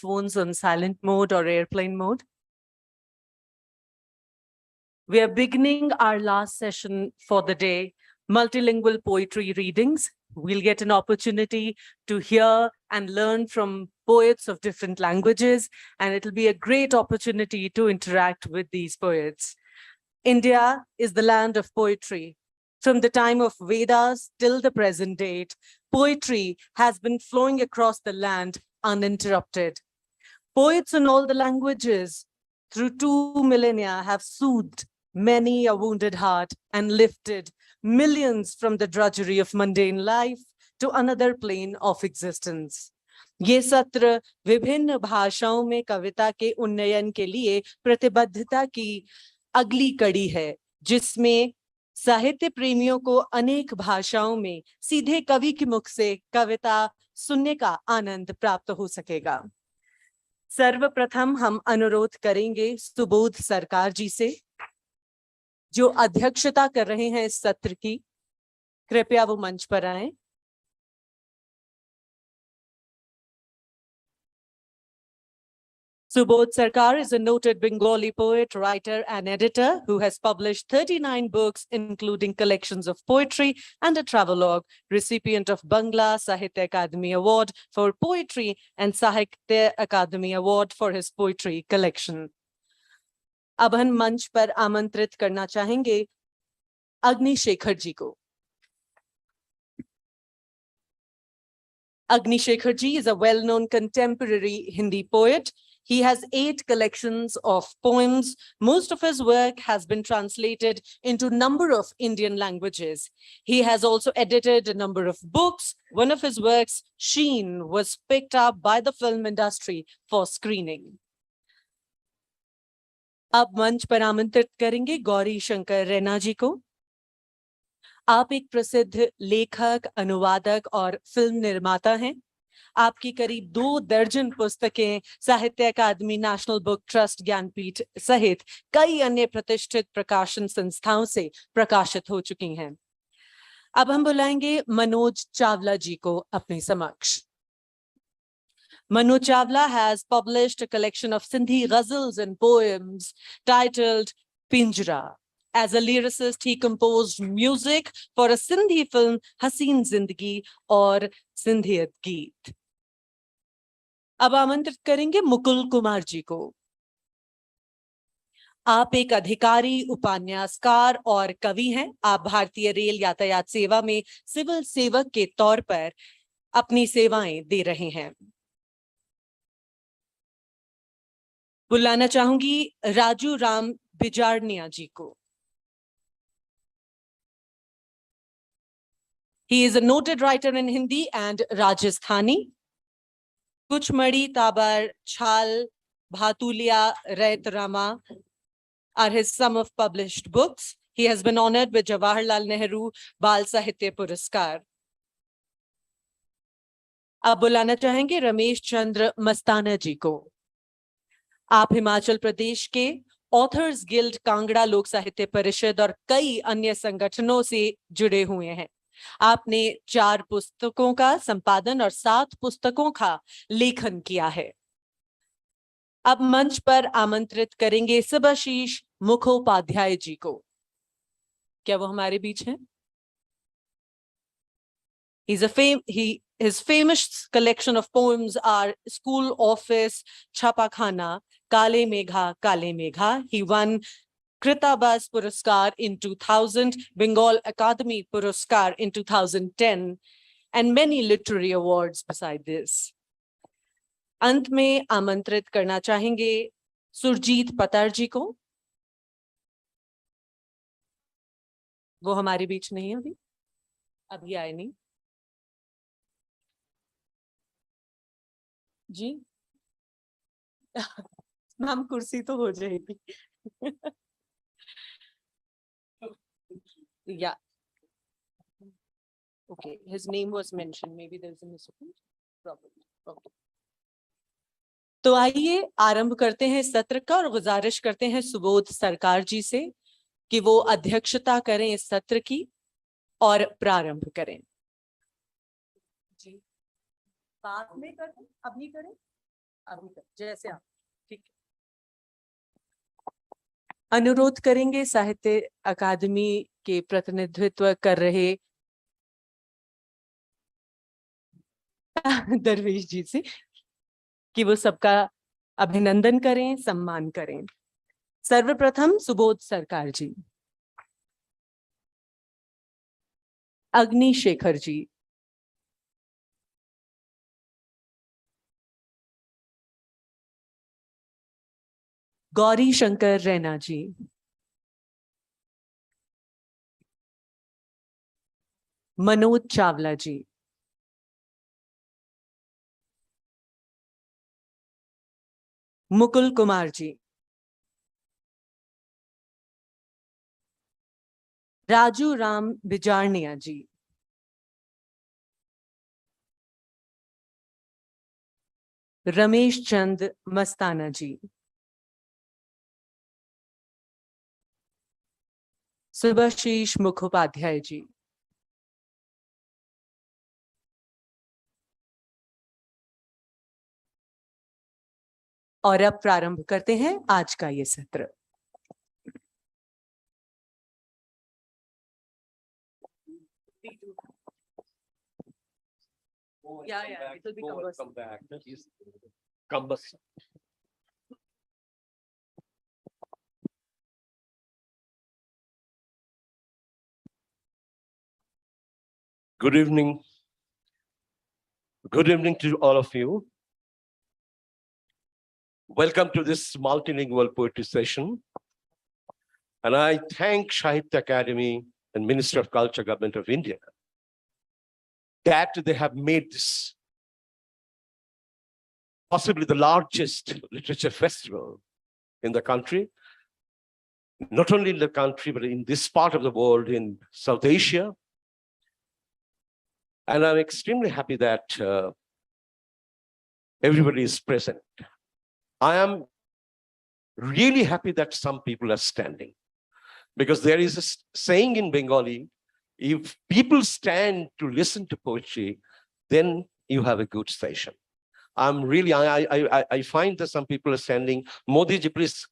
phones on silent mode or airplane mode. We are beginning our last session for the day, multilingual poetry readings. We'll get an opportunity to hear and learn from poets of different languages, and it'll be a great opportunity to interact with these poets. India is the land of poetry. From the time of Vedas till the present date, poetry has been flowing across the land uninterrupted. Poets in all the languages through 2 millennia have soothed many a wounded heart and lifted millions from the drudgery of mundane life to another plane of existence. ये सत्र विभिन्न भाषाओं में कविता के उन्नयन के लिए प्रतिबद्धता की अगली कड़ी है, जिसमें साहित्य प्रेमियों को अनेक भाषाओं में सीधे कवि के मुख से कविता सुनने का आनंद प्राप्त हो सकेगा। सर्वप्रथम हम अनुरोध करेंगे सुबोध सरकार जी से, जो अध्यक्षता कर रहे हैं इस सत्र की। कृपया वो मंच पर आएं। Subodh Sarkar is a noted Bengali poet, writer, and editor who has published 39 books, including collections of poetry and a travelogue, recipient of Bangla Sahitya Akademi Award for Poetry and Sahitya Akademi Award for his poetry collection. अब हम मंच पर आमंत्रित करना चाहेंगे अग्निशेखर जी को। Agnishekhar ji is a well-known contemporary Hindi poet. He has 8 collections of poems. Most of his work has been translated into a number of Indian languages. He has also edited a number of books. One of his works, Sheen, was picked up by the film industry for screening. अब मंच पर आमंत्रित करेंगे गौरी शंकर रैना जी को। आप एक प्रसिद्ध लेखक, अनुवादक और फिल्म निर्माता हैं। आपकी करीब 2 दर्जन पुस्तकें साहित्य अकादमी, नेशनल बुक ट्रस्ट, ज्ञानपीठ सहित कई अन्य प्रतिष्ठित प्रकाशन संस्थाओं से प्रकाशित हो चुकी हैं। अब हम बुलाएंगे मनोज चावला जी को अपने समक्ष। Manoj Chawla has published a collection of Sindhi ghazals and poems titled Pinjra. As a lyricist, he composed music for a Sindhi film, Haseen Zindagi और सिंधियत गीत। अब आमंत्रित करेंगे मुकुल कुमार जी को। आप एक अधिकारी, उपन्यासकार और कवि हैं। आप भारतीय रेल यातायात सेवा में सिविल सेवक के तौर पर अपनी सेवाएं दे रहे हैं। बुलाना चाहूंगी राजू राम बिजारनिया जी को। He is a noted writer in Hindi and Rajasthani. Kuchmadi, Tabar, Chhal, Bhatulia, Rait Rama are his some of published books. He has been honored with Jawaharlal Nehru Bal Sahitya Puraskar. अब बुलाना चाहेंगे रमेश चंद्र मस्ताना जी को। आप हिमाचल प्रदेश के authors guild, Kangra लोक साहित्य परिषद और कई अन्य संगठनों से जुड़े हुए हैं। आपने 4 पुस्तकों का संपादन और 7 पुस्तकों का लेखन किया है। अब मंच पर आमंत्रित करेंगे सुभाशीष मुखोपाध्याय जी को। क्या वो हमारे बीच हैं? His famous collection of poems are School Office, Chapakhana, Kale Megha. He won Kritabas Puraskar in 2000, Bengal Academy Puraskar in 2010, and many literary awards beside this. अंत में आमंत्रित करना चाहेंगे सुरजीत पतार जी को। वो हमारे बीच नहीं है अभी आए नहीं जी। मैम कुर्सी तो हो जाएगी। Yeah. Okay, his name was mentioned. Maybe there's a misprint. Probably. Okay. तो आइए आरंभ करते हैं सत्र का और गुजारिश करते हैं सुबोध सरकार जी से कि वो अध्यक्षता करें इस सत्र की और प्रारंभ करें। जी, बाद में करें, अभी करें? जैसे आप ठीक अनुरोध करेंगे साहित्य अकादमी के प्रतिनिधित्व कर रहे दरवेश जी से कि वो सबका अभिनंदन करें, सम्मान करें। सर्वप्रथम सुबोध सरकार जी, अग्नि शेखर जी, गौरी शंकर रैना जी, मनोज चावला जी, मुकुल कुमार जी, राजू राम बिजारनिया जी, रमेश चंद मस्ताना जी, सुभाशीष मुखोपाध्याय जी, और अब प्रारंभ करते हैं आज का ये सत्र। Yeah, it will be cumbersome. Come back. He's cumbersome. Good evening. Good evening to all of you. Welcome to this multilingual poetry session. And I thank Sahitya Academy and Minister of Culture, Government of India, that they have made this possibly the largest literature festival in the country, not only in the country, but in this part of the world, in South Asia. And I'm extremely happy that everybody is present. I am really happy that some people are standing, because there is a saying in Bengali, if people stand to listen to poetry, then you have a good session. I'm really, I find that some people are standing. Modi ji, please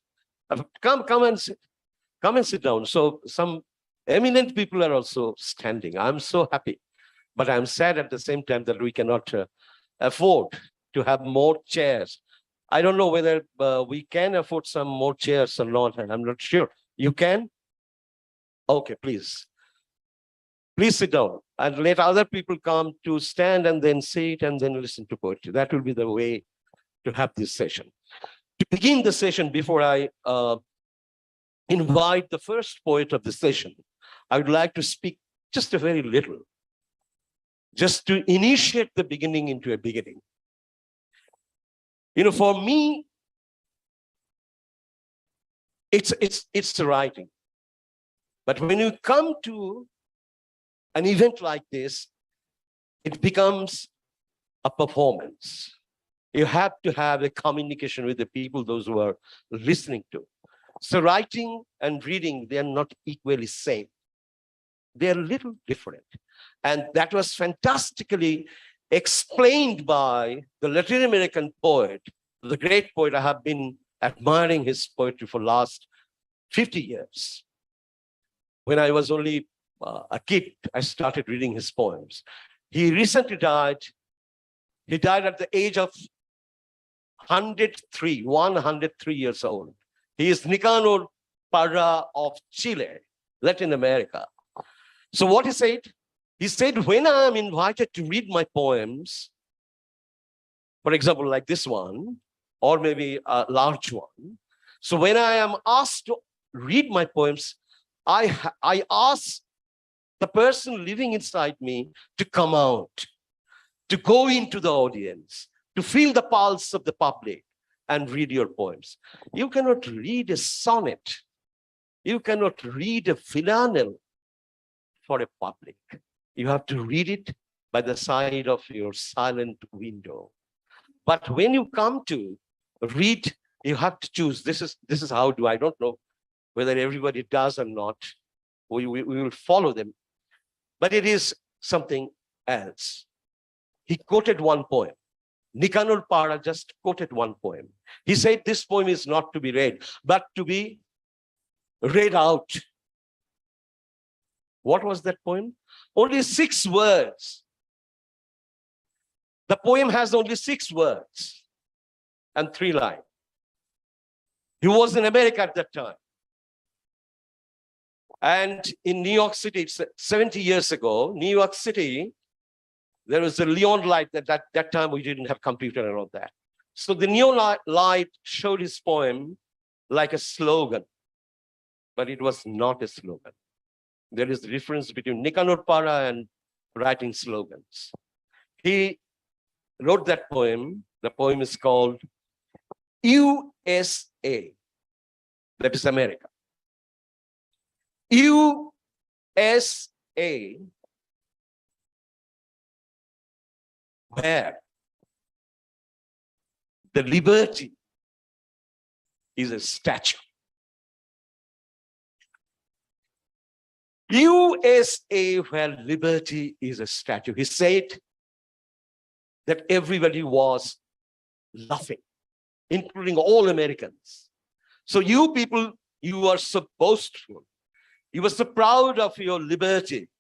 come and sit down. So some eminent people are also standing. I'm so happy, but I'm sad at the same time that we cannot afford to have more chairs. I don't know whether we can afford some more chairs or not. I'm not sure. You can? Okay, please. Please sit down and let other people come to stand and then sit and then listen to poetry. That will be the way to have this session. To begin the session, before I invite the first poet of the session, I would like to speak just a very little, just to initiate the beginning into a beginning. You know, for me, it's the writing. But when you come to an event like this, it becomes a performance. You have to have a communication with the people, those who are listening to. So writing and reading, they are not equally same. They're a little different. And that was fantastically explained by the Latin American poet, the great poet. I have been admiring his poetry for the last 50 years. When I was only a kid, I started reading his poems. He recently died. He died at the age of 103 years old. He is Nicanor Parra of Chile, Latin America. So what he said? He said, when I am invited to read my poems, for example, like this one, or maybe a large one. So when I am asked to read my poems, I ask the person living inside me to come out, to go into the audience, to feel the pulse of the public and read your poems. You cannot read a sonnet. You cannot read a villanelle for a public. You have to read it by the side of your silent window. But when you come to read, you have to choose. This is how I don't know whether everybody does or not. We will follow them. But it is something else. He quoted one poem. Nicanor Para just quoted one poem. He said this poem is not to be read, but to be read out. What was that poem? Only 6 words. The poem has only 6 words and 3 lines. He was in America at that time. And in New York City, 70 years ago, New York City, there was a neon light. That time we didn't have computer and all that. So the neon light showed his poem like a slogan, but it was not a slogan. There is a difference between Nicanor Para and writing slogans. He wrote that poem. The poem is called USA. That is America. USA, where the liberty is a statue. USA, where liberty is a statue. He said that everybody was laughing, including all Americans. So you people, you are so boastful. You were so proud of your liberty.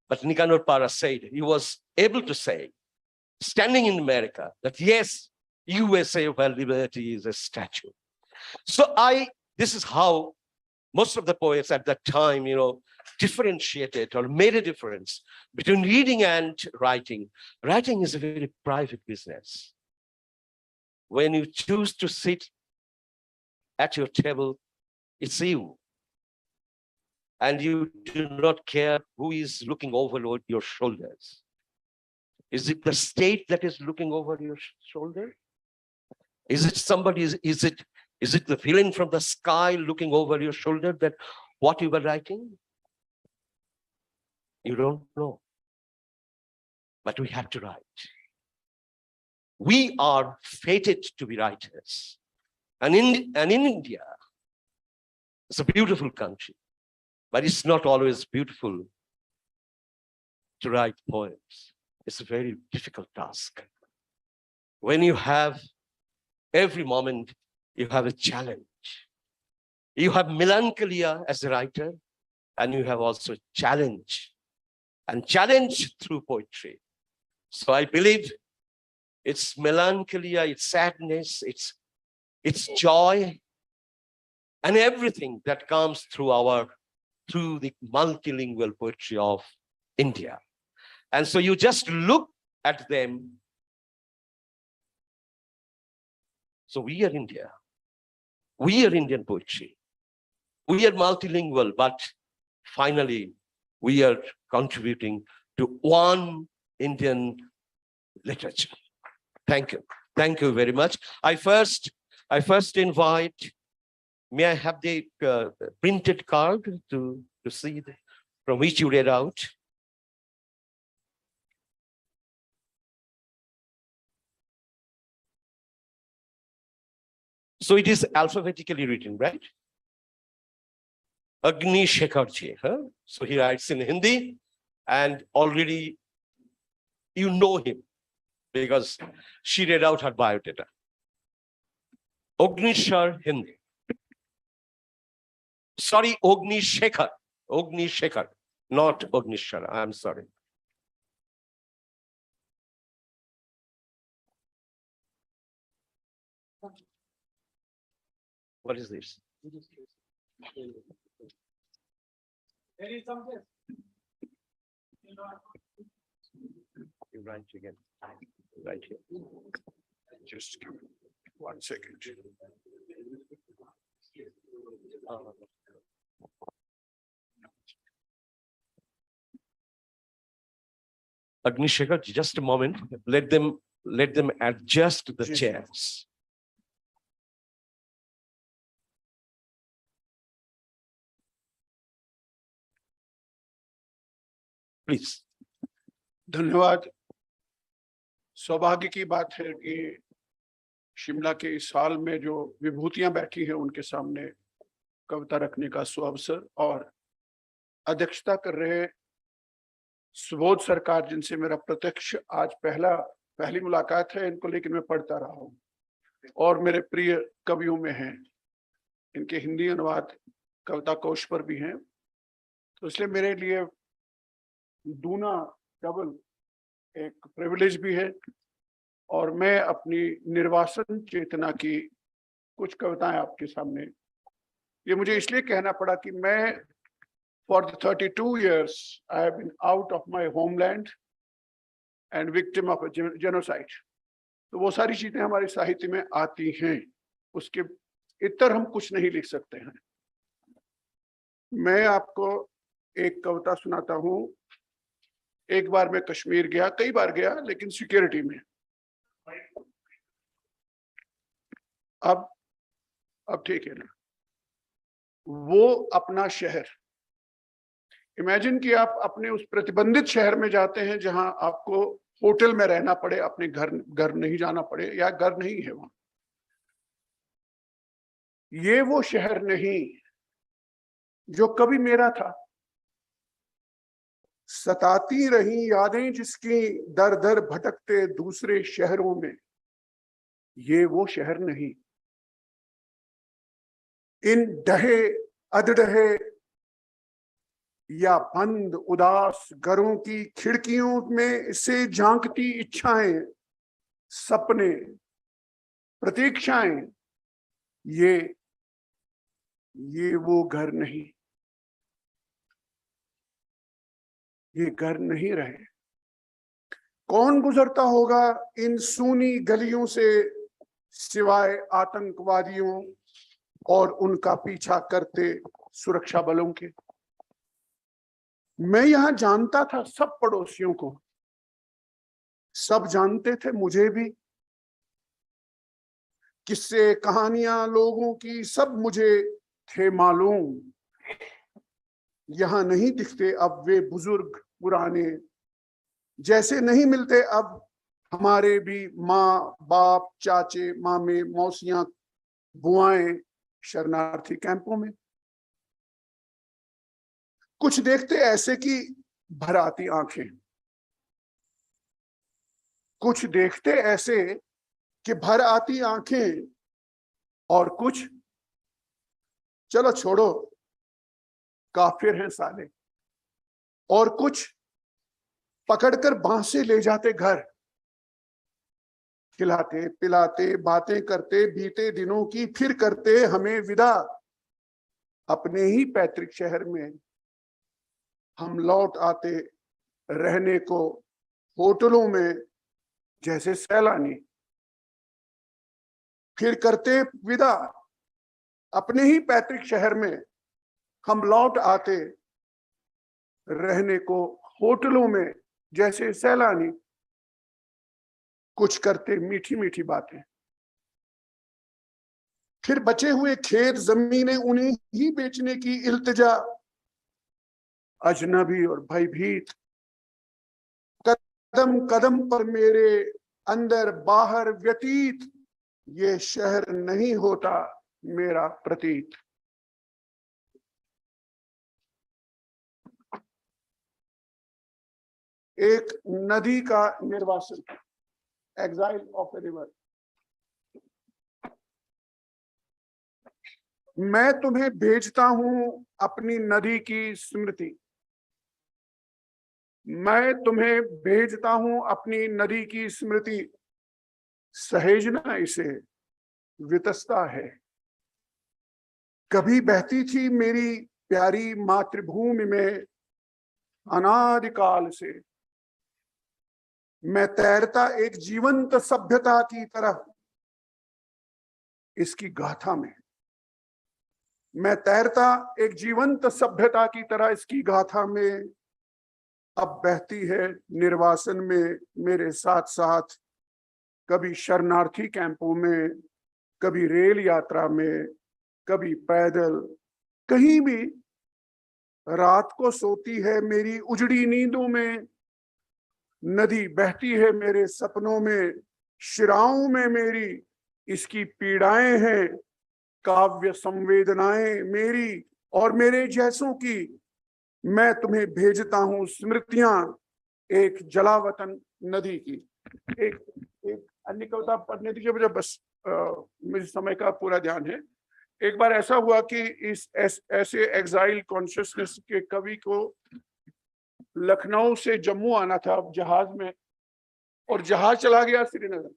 But Nicanor Para said, he was able to say, standing in America, that yes, USA, where liberty is a statue. So this is how most of the poets at that time, differentiated or made a difference between reading and writing. Writing is a very private business. When you choose to sit at your table, it's you. And you do not care who is looking over your shoulders. Is it the state that is looking over your shoulder? Is it somebody, is it the villain from the sky looking over your shoulder that what you were writing? You don't know. But we have to write. We are fated to be writers. And in India, it's a beautiful country. But it's not always beautiful to write poems. It's a very difficult task. When you have, every moment, you have a challenge. You have melancholia as a writer, and you have also challenge. And challenge through poetry. So I believe it's melancholia, it's sadness, it's joy, and everything that comes through the multilingual poetry of India. And so you just look at them. So we are India. We are Indian poetry. We are multilingual, but finally we are contributing to one Indian literature. Thank you. Thank you very much. I first invite, may I have the printed card to see from which you read out? So it is alphabetically written, right? Agni Shekharji. So he writes in Hindi, and already you know him because she read out her biodata. Ognishar Hindi. Sorry, Ogni Shekhar, not Ognishar. I'm sorry. What is this? You write again. Right here. Just give me 1 second. Agnishekhar, just a moment. Let them adjust the chairs. Please. धन्यवाद। सौभाग्य की बात है कि शिमला के इस साल में जो विभूतियां बैठी हैं उनके सामने कविता रखने का सुअवसर और अध्यक्षता कर रहे सुबोध सरकार, जिनसे मेरा प्रत्यक्ष आज पहला पहली मुलाकात है इनको, लेकिन मैं पढ़ता रहा हूँ और मेरे प्रिय कवियों में हैं। इनके हिंदी अनुवाद कविता कोश पर भी हैं, तो इसलिए मेरे लिए दूना डबल एक प्रिविलेज भी है। और मैं अपनी निर्वासन चेतना की कुछ कविताएं आपके सामने, ये मुझे इसलिए कहना पड़ा कि मैं for the 32 years I have been out of my homeland and victim of a genocide. तो वो सारी चीजें हमारे साहित्य में आती हैं, उसके इतर हम कुछ नहीं लिख सकते हैं। मैं आपको एक कविता सुनाता हूं। एक बार मैं कश्मीर गया, कई बार गया, लेकिन सिक्योरिटी में। अब ठीक है ना। वो अपना शहर, इमेजिन कि आप अपने उस प्रतिबंधित शहर में जाते हैं जहां आपको होटल में रहना पड़े, अपने घर नहीं जाना पड़े, या घर नहीं है वहां। ये वो शहर नहीं जो कभी मेरा था। सताती रही यादें जिसकी दर दर भटकते दूसरे शहरों में, ये वो शहर नहीं। इन डहे अधडहे या बंद उदास घरों की खिड़कियों में से झांकती इच्छाएं, सपने, प्रतीक्षाएं, ये वो घर नहीं। ये घर नहीं रहे। कौन गुजरता होगा इन सूनी गलियों से सिवाय आतंकवादियों और उनका पीछा करते सुरक्षा बलों के। मैं यहां जानता था सब पड़ोसियों को, सब जानते थे मुझे भी। किस्से कहानियां लोगों की सब मुझे थे मालूम। यहां नहीं दिखते अब वे बुजुर्ग पुराने, जैसे नहीं मिलते अब हमारे भी माँ बाप, चाचे, मामे, मौसियां, बुआएं शरणार्थी कैंपों में। कुछ देखते ऐसे कि भर आती आंखें, कुछ देखते ऐसे कि भर आती आंखें, और कुछ चलो छोड़ो काफिर हैं साले, और कुछ पकड़कर बांह से ले जाते घर। खिलाते पिलाते बातें करते बीते दिनों की, फिर करते हमें विदा अपने ही पैतृक शहर में। हम लौट आते रहने को होटलों में जैसे सैलानी, फिर करते विदा अपने ही पैतृक शहर में। हम लौट आते रहने को होटलों में जैसे सैलानी, कुछ करते मीठी मीठी बातें। फिर बचे हुए खेत जमीनें उन्हें ही बेचने की इल्तिजा, अजनबी और भयभीत कदम कदम पर मेरे अंदर बाहर व्यतीत। ये शहर नहीं होता मेरा प्रतीत। एक नदी का निर्वासन, एक्साइल ऑफ ए रिवर। मैं तुम्हें भेजता हूं अपनी नदी की स्मृति। मैं तुम्हें भेजता हूं अपनी नदी की स्मृति। सहेजना इसे वितस्ता है। कभी बहती थी मेरी प्यारी मातृभूमि में अनादिकाल से। मैं तैरता एक जीवंत सभ्यता की तरह इसकी गाथा में। मैं तैरता एक जीवंत सभ्यता की तरह इसकी गाथा में। अब बहती है निर्वासन में मेरे साथ साथ, कभी शरणार्थी कैंपों में, कभी रेल यात्रा में, कभी पैदल, कहीं भी। रात को सोती है मेरी उजड़ी नींदों में। नदी बहती है मेरे सपनों में, शिराओं में मेरी इसकी पीड़ाएं हैं। काव्य संवेदनाएं मेरी और मेरे जैसों की। मैं तुम्हें भेजता हूं स्मृतियां एक जलावतन नदी की। एक एक अन्य कविता पढ़ने दीजिए मुझे, बस मुझे समय का पूरा ध्यान है। एक बार ऐसा हुआ कि ऐसे एग्जाइल कॉन्शियसनेस के कवि को लखनऊ से जम्मू आना था जहाज में, और जहाज चला गया श्रीनगर,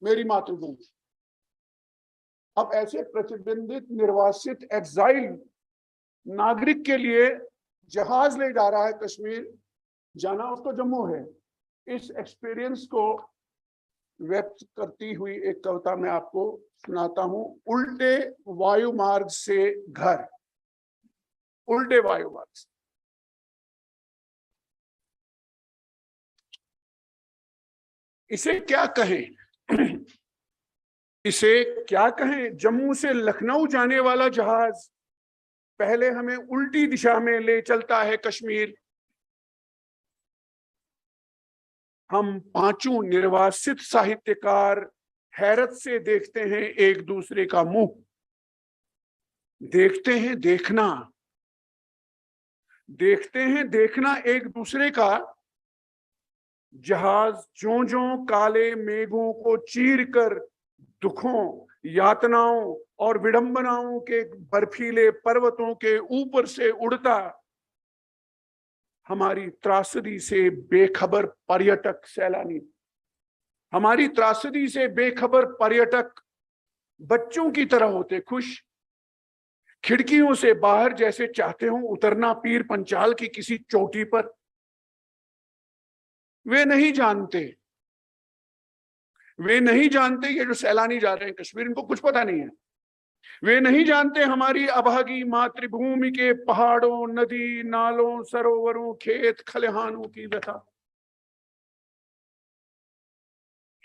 मेरी मातृभूमि। अब ऐसे प्रतिबंधित निर्वासित एग्जाइल नागरिक के लिए जहाज ले जा रहा है कश्मीर, जाना उसको जम्मू है। इस एक्सपीरियंस को व्यक्त करती हुई एक कविता मैं आपको सुनाता हूं, उल्टे वायु मार्ग से घर। उल्टे वायु मार्ग से। इसे क्या कहें, इसे क्या कहें, जम्मू से लखनऊ जाने वाला जहाज पहले हमें उल्टी दिशा में ले चलता है कश्मीर। हम पांचों निर्वासित साहित्यकार हैरत से देखते हैं एक दूसरे का मुंह। देखते हैं देखना, देखते हैं देखना एक दूसरे का। जहाज ज्यों ज्यों काले मेघों को चीर कर दुखों, यातनाओं और विडंबनाओं के बर्फीले पर्वतों के ऊपर से उड़ता, हमारी त्रासदी से बेखबर पर्यटक सैलानी, हमारी त्रासदी से बेखबर पर्यटक बच्चों की तरह होते खुश। खिड़कियों से बाहर जैसे चाहते हो उतरना पीर पंचाल की किसी चोटी पर। वे नहीं जानते, वे नहीं जानते, ये जो सैलानी जा रहे हैं कश्मीर, इनको कुछ पता नहीं है। वे नहीं जानते हमारी अभागी मातृभूमि के पहाड़ों, नदी नालों, सरोवरों, खेत खलिहानों की व्यथा।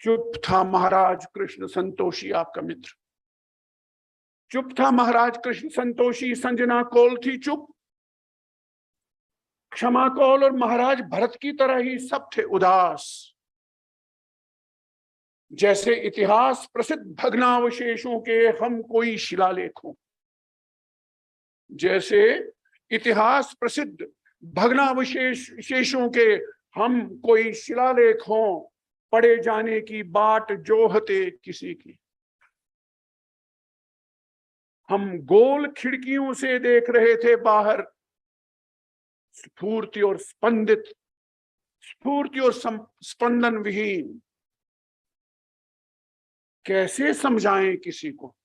चुप था महाराज कृष्ण संतोषी आपका मित्र, चुप था महाराज कृष्ण संतोषी। संजना कौल थी चुप, क्षमा कौल और महाराज भरत की तरह ही सब थे उदास। जैसे इतिहास प्रसिद्ध भग्नावशेषों के हम कोई शिलालेख हों, जैसे इतिहास प्रसिद्ध भग्नावशेषों के हम कोई शिलालेख हों, पड़े जाने की बाट जोहते किसी की। हम गोल खिड़कियों से देख रहे थे बाहर, स्फूर्ति और स्पंदन विहीन। कैसे समझाएं किसी को,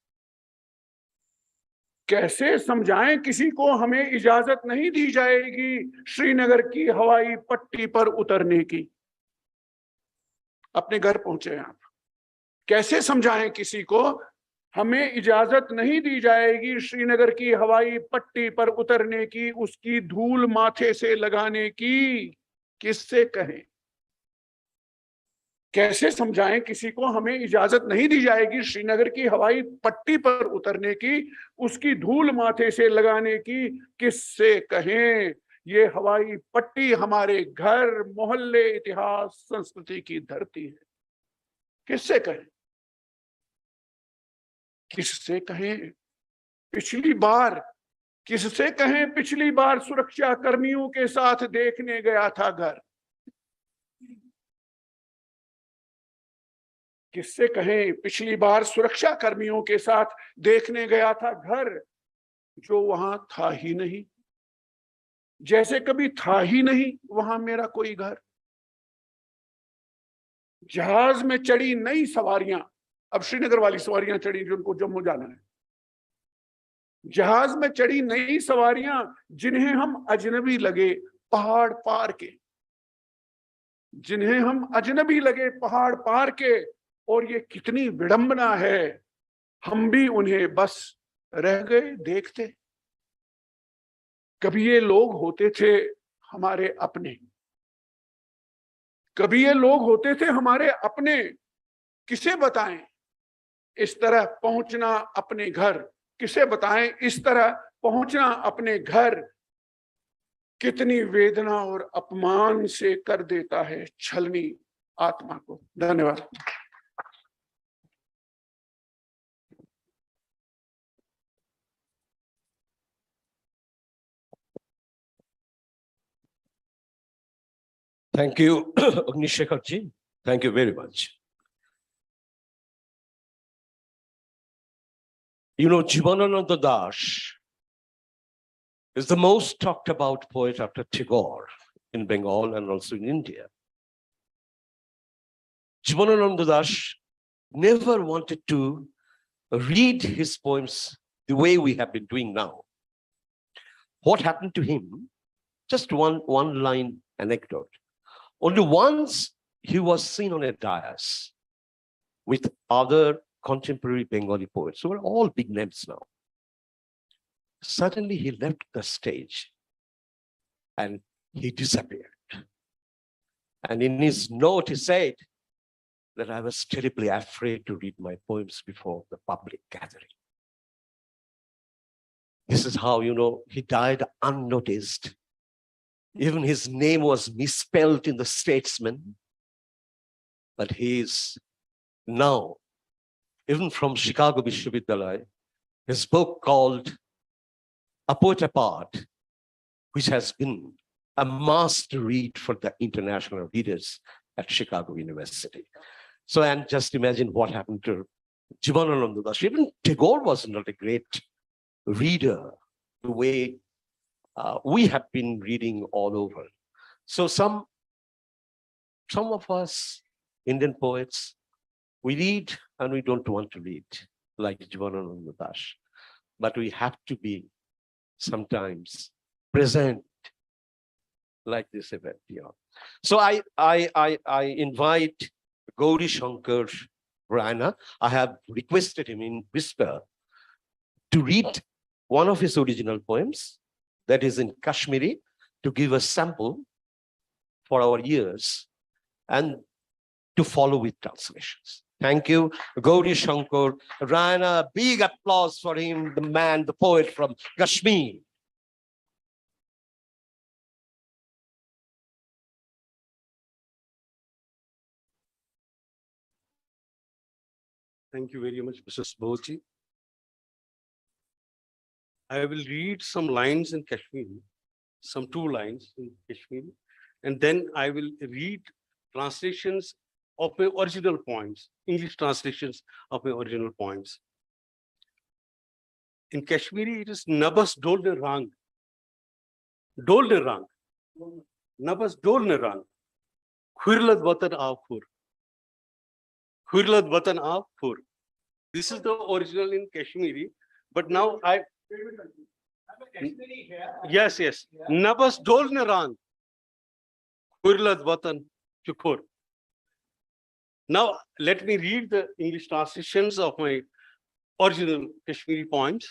कैसे समझाएं किसी को, हमें इजाजत नहीं दी जाएगी श्रीनगर की हवाई पट्टी पर उतरने की। अपने घर पहुंचे आप, कैसे समझाएं किसी को, हमें इजाजत नहीं दी जाएगी श्रीनगर की हवाई पट्टी पर उतरने की, उसकी धूल माथे से लगाने की। किससे कहें, कैसे समझाएं किसी को, हमें इजाजत नहीं दी जाएगी श्रीनगर की हवाई पट्टी पर उतरने की, उसकी धूल माथे से लगाने की। किससे कहें, ये हवाई पट्टी हमारे घर, मोहल्ले, इतिहास, संस्कृति की धरती है। किससे कहें, किससे कहें। पिछली बार, किससे कहें, पिछली बार सुरक्षा कर्मियों के साथ देखने गया था घर। किससे कहें, पिछली बार सुरक्षा कर्मियों के साथ देखने गया था घर, जो वहां था ही नहीं, जैसे कभी था ही नहीं वहां मेरा कोई घर। जहाज में चढ़ी नई सवारियां, अब श्रीनगर वाली सवारियां चढ़ी जिनको जम्मू जाना है। जहाज में चढ़ी नई सवारियां जिन्हें हम अजनबी लगे पहाड़ पार के, जिन्हें हम अजनबी लगे पहाड़ पार के। और ये कितनी विडंबना है, हम भी उन्हें बस रह गए देखते। कभी ये लोग होते थे हमारे अपने, कभी ये लोग होते थे हमारे अपने। किसे बताएं इस तरह पहुंचना अपने घर, किसे बताएं इस तरह पहुंचना अपने घर। कितनी वेदना और अपमान से कर देता है छलनी आत्मा को। धन्यवाद। Thank you, Agnishekhar ji. Thank you very much. You know, Jivanananda Das is the most talked about poet after Tagore in Bengal and also in India. Jivanananda Das never wanted to read his poems the way we have been doing now. What happened to him? Just one line anecdote. Only once he was seen on a dais with other contemporary Bengali poets who are all big names now. Suddenly he left the stage and he disappeared. And in his note, he said that I was terribly afraid to read my poems before the public gathering. This is how, you know, he died unnoticed. Even his name was misspelled in the Statesman. But he is now, even from Chicago Vishwavidyalaya, his book called A Poet Apart, which has been a must read for the international readers at Chicago University. So, and just imagine what happened to Jivanananda Das. Even Tagore was not a great reader the way we have been reading all over. So some of us Indian poets, we read and we don't want to read like Jivanananda Das, but we have to be sometimes present like this event here. So I invite Gauri Shankar Rana. I have requested him in whisper to read one of his original poems that is in Kashmiri, to give a sample for our ears and to follow with translations. Thank you, Gauri Shankar Rana. Big applause for him, the man, the poet from Kashmir. Thank you very much, Mr. Subodhji. I will read some lines in Kashmiri, some 2 lines in Kashmiri, and then I will read translations of my original poems, English translations of my original poems. In Kashmiri, it is Nabas Dolne Rang. Dolne Rang. Nabas Dolne Rang. Khurlad Watan Avkhur. Khurlad Watan Avkhur. This is the original in Kashmiri, but now I. Yes. Nabas Dolne Rang. Khurlad Watan Chukur. Now, let me read the English translations of my original Kashmiri poems.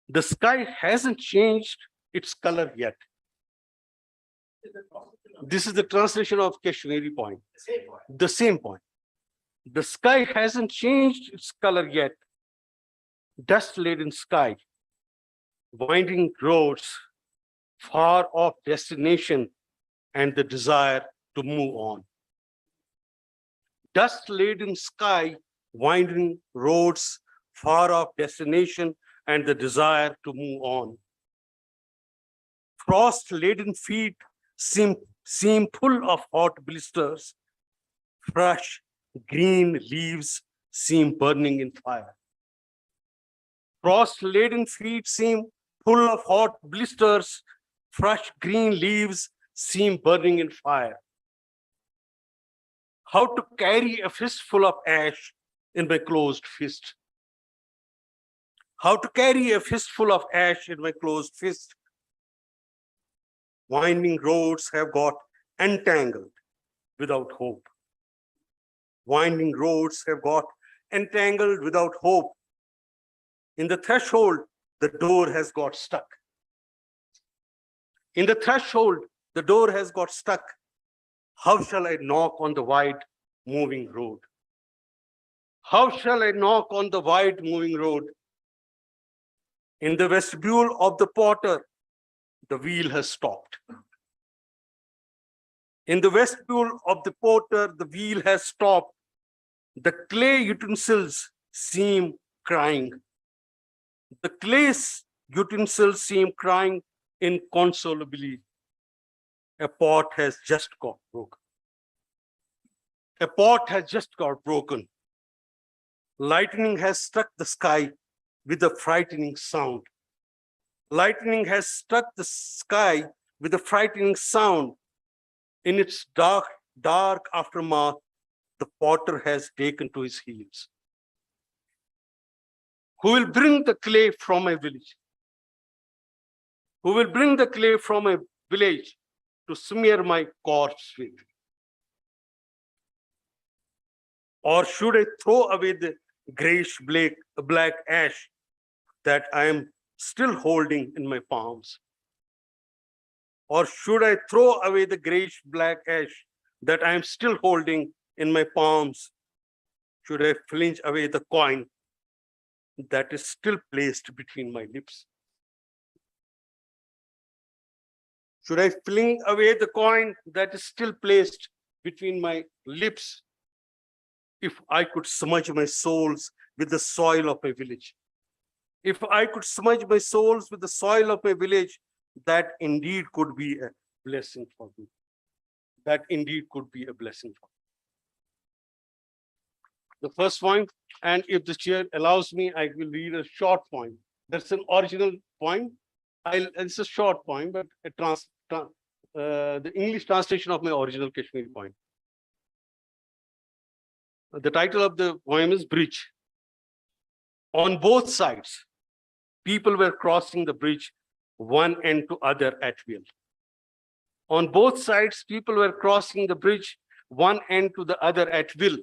The sky hasn't changed its color yet. This is the translation of Kashmiri poem. The same poem. The sky hasn't changed its color yet. Dust-laden sky, winding roads, far off destination, and the desire to move on. Dust-laden sky, winding roads, far off destination, and the desire to move on. Frost-laden feet seem full of hot blisters. Fresh green leaves seem burning in fire. Frost-laden feet seem full of hot blisters. Fresh green leaves seem burning in fire. How to carry a fistful of ash in my closed fist? How to carry a fistful of ash in my closed fist? Winding roads have got entangled without hope. Winding roads have got entangled without hope. In the threshold, the door has got stuck. In the threshold, the door has got stuck. How shall I knock on the wide moving road? How shall I knock on the wide moving road? In the vestibule of the potter, the wheel has stopped. In the vestibule of the potter, the wheel has stopped. The clay utensils seem crying. The clay utensils seem crying inconsolably. A pot has just got broken. A pot has just got broken. Lightning has struck the sky with a frightening sound. Lightning has struck the sky with a frightening sound. In its dark aftermath, the potter has taken to his heels. Who will bring the clay from a village? Who will bring the clay from a village to smear my corpse with? Or should I throw away the grayish black ash that I am still holding in my palms? Or should I throw away the grayish black ash that I am still holding in my palms? Should I flinch away the coin that is still placed between my lips? Should I fling away the coin that is still placed between my lips? If I could smudge my soles with the soil of a village. If I could smudge my soles with the soil of a village, that indeed could be a blessing for me. That indeed could be a blessing for me. The first point, and if the chair allows me, I will read a short poem. That's an original poem. It's a short poem, but the English translation of my original Kashmiri poem. The title of the poem is Bridge. On both sides, people were crossing the bridge one end to other at will. On both sides, people were crossing the bridge one end to the other at will.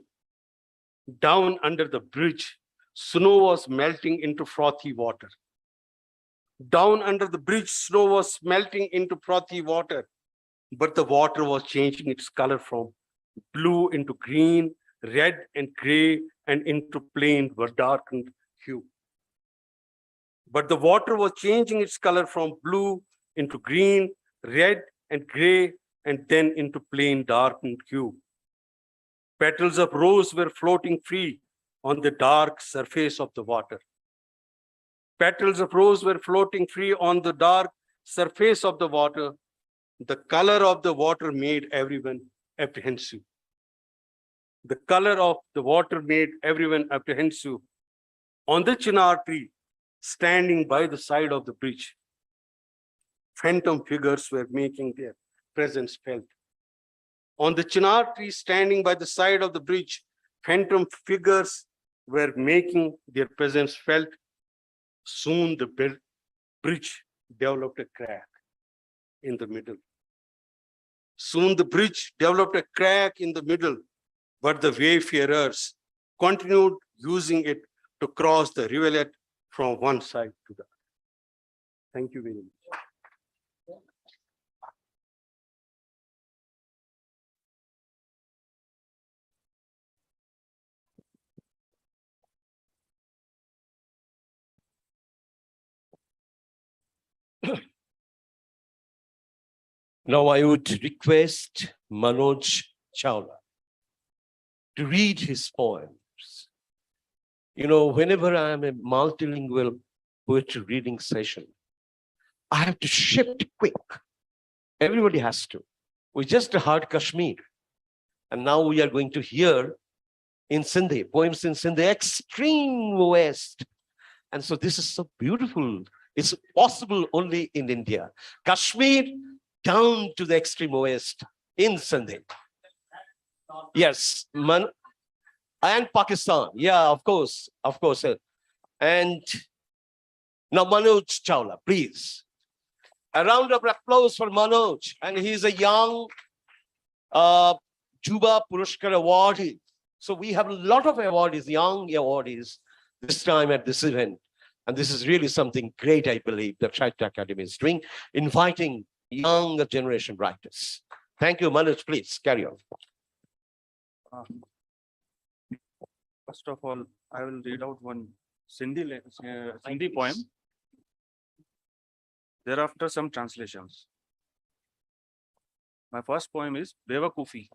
Down under the bridge, snow was melting into frothy water. Down under the bridge, snow was melting into frothy water, but the water was changing its color from blue into green, red and gray, and into plain or darkened hue. But the water was changing its color from blue into green, red and gray, and then into plain darkened hue. Petals of rose were floating free on the dark surface of the water. Petals of rose were floating free on the dark surface of the water. The color of the water made everyone apprehensive. The color of the water made everyone apprehensive. On the chinar tree, standing by the side of the bridge, phantom figures were making their presence felt. On the chinar tree, standing by the side of the bridge, phantom figures were making their presence felt. Soon the bridge developed a crack in the middle. Soon the bridge developed a crack in the middle, but the wayfarers continued using it to cross the rivulet from one side to the other. Thank you very much. Now I would request Manoj Chawla to read his poems. You know, whenever I am a multilingual poetry reading session, I have to shift quick. Everybody has to. We just heard Kashmir. And now we are going to hear in Sindhi, poems in Sindhi, extreme west. And so this is so beautiful. It's possible only in India. Kashmir down to the extreme west in Sindhi. Yes, and Pakistan. Yeah, of course. And now Manoj Chawla, please. A round of applause for Manoj. And he's a young Juba Purushkar awardee. So we have a lot of awardees, young awardees, this time at this event. And this is really something great, I believe, that Sahitya Academy is doing, inviting younger generation writers. Thank you, Manoj. Please carry on. First of all, I will read out one Sindhi poem. Thereafter, some translations. My first poem is Bewakufi.